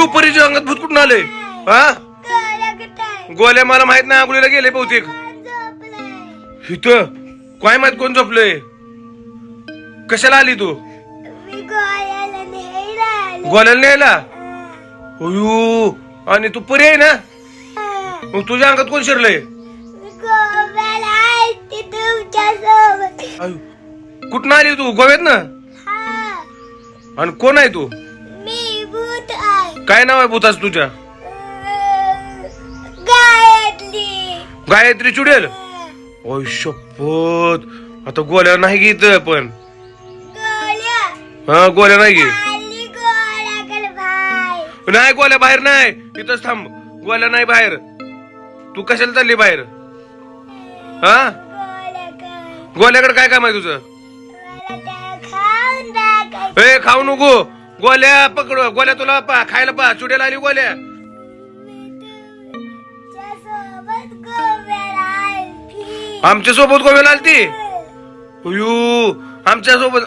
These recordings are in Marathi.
हुयू परीच्या अंगात भूत कुठून आले? हा गोल्या मला माहित नाही, आंघोळीला गेले बहुतेक. इथं काय माहित कोण झोपलंय? कशाला आली तू? गोल्याला न्यायला? हुयू आणि तू परी आहे ना? मग तुझ्या अंगात कोण शिरलंय? कुठं आली तू? गोव्यात ना? आणि कोण आहे तू? काय नाव आहे भूताच तुझ्या? गायत्री चुडेल. ओय शपथ, आता गोल्या नाही घेत पण. हा गोल्या नाही घे. नाही गोल्या बाहेर नाही, इथंच थांब. गोल्या नाही बाहेर. तू कशाला चालली बाहेर? हा गोल्याकडे काय काम आहे तुझं? ए खाऊ नको. गोल्या पकड. गोल्या तुला खायला पा. चुडेला आली गोल्या. आमच्या सोबत गोव्याला आलती? आमच्या सोबत.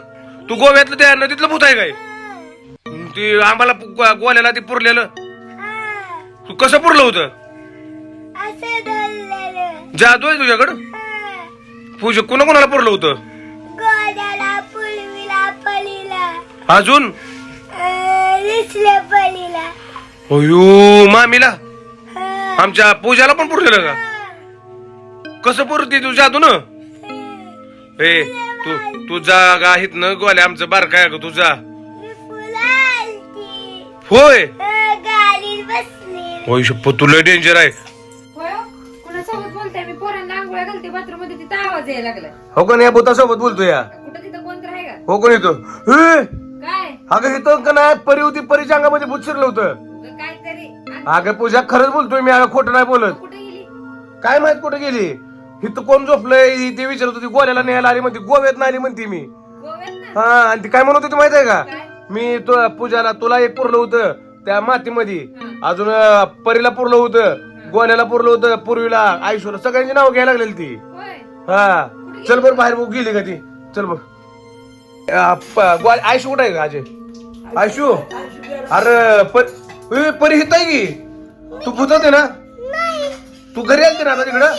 तू गोव्यातलं त्या नदीतलं भूत आहे काय? ती आम्हाला गोल्याला ती पुरलेलं. तू कसं पुरलं होतं? जादू आहे तुझ्याकडं? पूजा कोणाला पुरलं होतं? अजून मामीला आमच्या पूजाला पण पुरलेलं का? कसं पुरती तू जादू न? ए तू जागा आहेत ना गोल्या. आमचं बार काय ग तुझा? होय होय शप्पथ, तुला डेंजर आहे. हो का नाही? भूतासोबत बोलतोय या? हो कोण येतो? अगं इथं का नाही परी होती. परीच्या अंगामध्ये भूत शिरलं होतं. अगं पूजा खरंच बोलतोय मी. अगं खोटं नाही बोलत. काय माहित कुठे गेली? इथं कोण झोपलंय ते विचारत होती. गोल्याला न्यायला आली म्हणते. गोव्यात नाही आली म्हणते मी. हा आणि ती काय म्हणत होती माहित आहे का? मी पूजाला तुला एक पुरलं होतं त्या मातीमध्ये. अजून परीला पुरलं होतं. गोल्याला पुरलं होतं. पूर्वीला आयुष्याला सगळ्यांची नाव घ्यायला लागलेली ती. हा चल बर बाहेर बघ. गेली का ती? चल बघ. आयशू कुठे आहे का? अजय आयशू. अरे परी हित आहे की? तू भूत होते ना? तू घरी आलती ना आता तिकडं?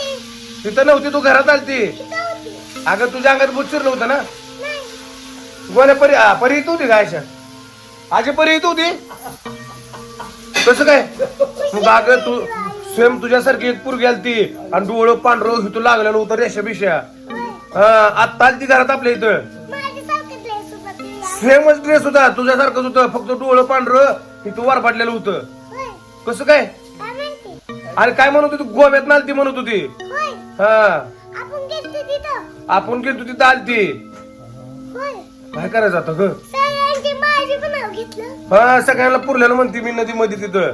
तिथं नव्हती, तू घरात आलती. अगं तुझ्या अंगात भूत शिरलं होतं ना? गोल्या परी येत होती का? आयशा आजी परी येत होती? कसं काय? मग अगं तू सेम तुझ्यासारखी एक पोरगी आलती आणि डोळं पांढरं हिथून लागलेलं होतं रेषा बिशा. आत्ता आलती घरात आपल्या इथं. सेमच ड्रेस होता तुझ्यासारखंच होतं, फक्त डोळं पांढरं इथं वर फाटलेलं होतं. कसं काय? अरे काय म्हणत होती? गोव्यात आलती म्हणत होती. हा आपण गेलो तिथं आलती. काय करायचं आता ग? हा सगळ्यांना पुरलेलं म्हणते मी नदीमध्ये तिथं.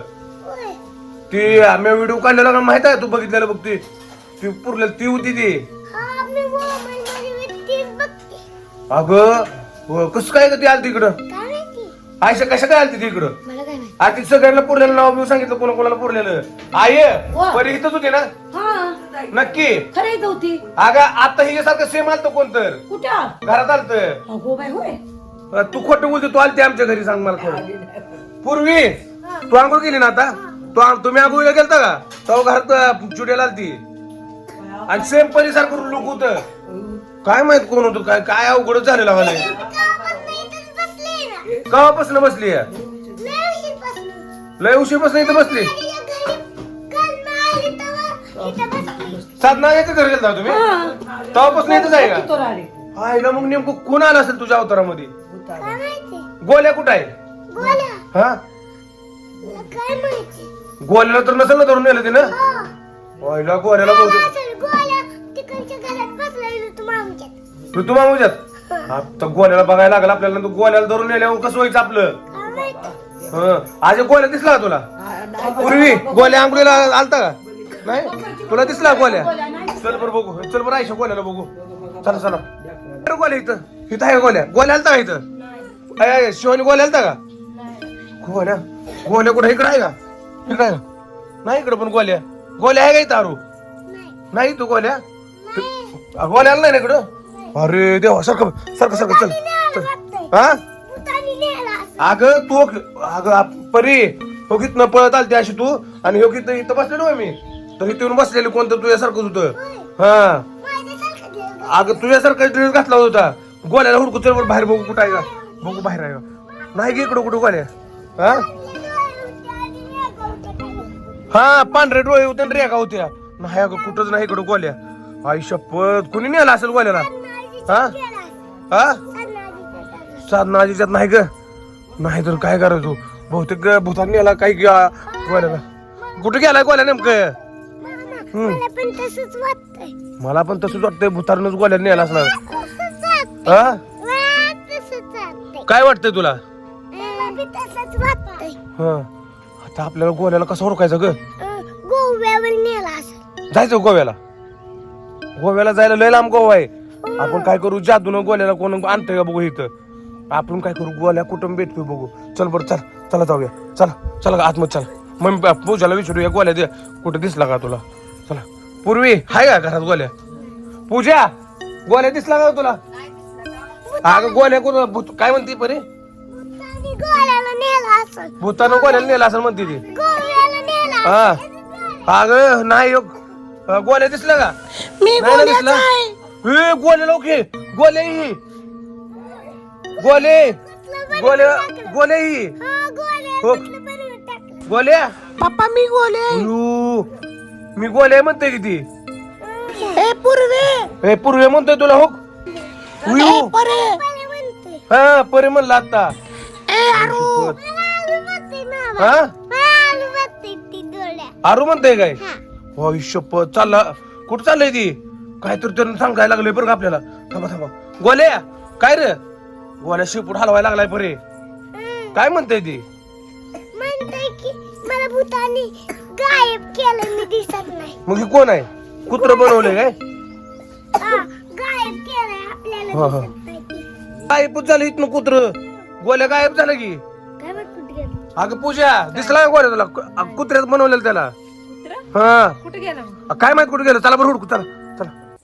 ती आम्ही व्हिडिओ काढलेला का माहित आहे? तू बघितलेलं बघ. ती पुरलेली ती होती ती. अगं कसं काय ग ती आलती इकडं? आयशा कशा काय आलती ती इकडं? ती सगळ्यांना पुरलेलं नाव मी सांगितलं कोणाला पुरलेलं. आय परी इथंच होती ना? नक्की खरं होती. अगं आता हिच्यासारखं सेम आलत कोण तर कुठं घरात आलत. तू खोटं बोलते. तू आलती आमच्या घरी? सांग मला खरं. पूर्वी तू आंघोळ केली ना आता? तुम्ही आंघोळीला गेलता का? तेव्हा घरात चुडेला आलती आणि सेम परीसारखं लुक होत. काय माहित कोण होतं? काय काय अवघडच झालेला मला. कवापासून बसली? लय उशीरपासून इथं बसली? साधना याच्या घरी गेलता तुम्ही? तेव्हापासून येतच आहे का? आईला मग नेमकं कोण आलं असेल तुझ्या अवतारामध्ये? गोल्या कुठं आहे? हा गोल्याला तर नसेल ना धरून नेलं तिनं? आईला गोल्याला तू मागूच्यात आता गोल्याला बघायला लागला आपल्याला. तू गोल्याला धरून नेल्यावर कसं व्हायचं आपलं? आज गोल्या दिसला तुला? पूर्वी गोल्या आंघोळीला आलता का? नाही तुला दिसला गोल्या? चल बरं बघू. चल बरं आयशा गोल्याला बघू. चला चला. गोल्या इथं आहे गोल्या. गोल्या आलता का इथं? शिवानी गोल्या आलता का? गोल्या कुठं इकडं आहे का? इकडं आहे का? नाही इकडं पण गोल्या आहे का इथं? आरू नाही तू गोल्या गोल्याला नाही ना इकडं? अरे देवा सारखं सारखं सारखं. चल चल. हा अगं तू अगं परी हो कितनं पळत आलती अशी तू आणि हो किती इथं बसलेलो आहे मी तर इथे येऊन बसलेली कोणतं तुझ्यासारखंच होतं हा अगं तुझ्यासारखा ड्रेस घातला होता गोल्याला हुडकू चल बरं बाहेर बघू कुठं आहे का बघू बाहेर आहे का नाही गे इकडं कुठं गोल्या हा हा पांढरे डोळे होते आणि रेखा होत्या नाही अगं कुठंच नाही इकडं गोल्या आई शपथ कुणी नेला असेल गोल्याला हा हा साधनाजीच्यात नाही ग नाही तर काय करायचो बहुतेक भूतान नेला काही गोल्याला कुठं गेलाय गोल्या नेमकं मला पण तसंच वाटतंय भूतानच गोल्याला नेला असणार हा काय वाटतंय तुला हा आता आपल्याला गोव्याला कसं ओळखायचं ग गोव्यावर नेला असं जायचं गोव्याला गोव्याला जायला लय लांब गोवा आहे आपण काय करू जादून गोल्याला कोण आणतंय का बघू इथं आपण काय करू गोल्या कुठं भेटतोय बघू चल बरं चल चला जाऊया चला चला का आतमध्ये चला मग पूजाला विचारूया गोल्या दे कुठं दिसला का तुला चला पूर्वी हाय का घरात गोल्या पूजा गोल्या दिसला का तुला अगं गोल्या कोण काय म्हणते परे गोव्याला नेला असं भूतानं गोल्याला नेला असं म्हणते ती गोव्याला नेला हा अगं नाही गोल्या दिसला का मी नाही ना दिसला ए गोल्या ओके गोल्या ही गोले गोल्या गोल्या ही हो गोल्या पप्पा मी गोले अयो, मी गोल्या म्हणतोय किती ए पूर्वे ए पूर्वी म्हणतोय तुला हो उयू परे हा परे म्हणला आता ए आरू हा आरू म्हणतोय काय हो शपथ चालला कुठं चाललंय ती काय तर त्यांना सांगायला लागलंय बरं का आपल्याला थांबा थांबा गोल्या काय रे गोल्या शेपूट हलवायला लागलाय परे काय म्हणतोय ती म्हणते की मला भूतानी गायब केलं मी दिसत नाही मग ही कोण आहे कुत्र बनवलंय काय गायब केलंय आपल्याला हा, हा. दिसत नाही की. गायब झालं इथनं कुत्र गोल्या गायब झालं की काय माहित कुठे गेलं अगं पूजा दिसला का गोल्या तुला कुत्र्यात बनवलेलं त्याला हा कुठे गेला मग? काय माहित कुठे गेलं चला बरं हुडकू चला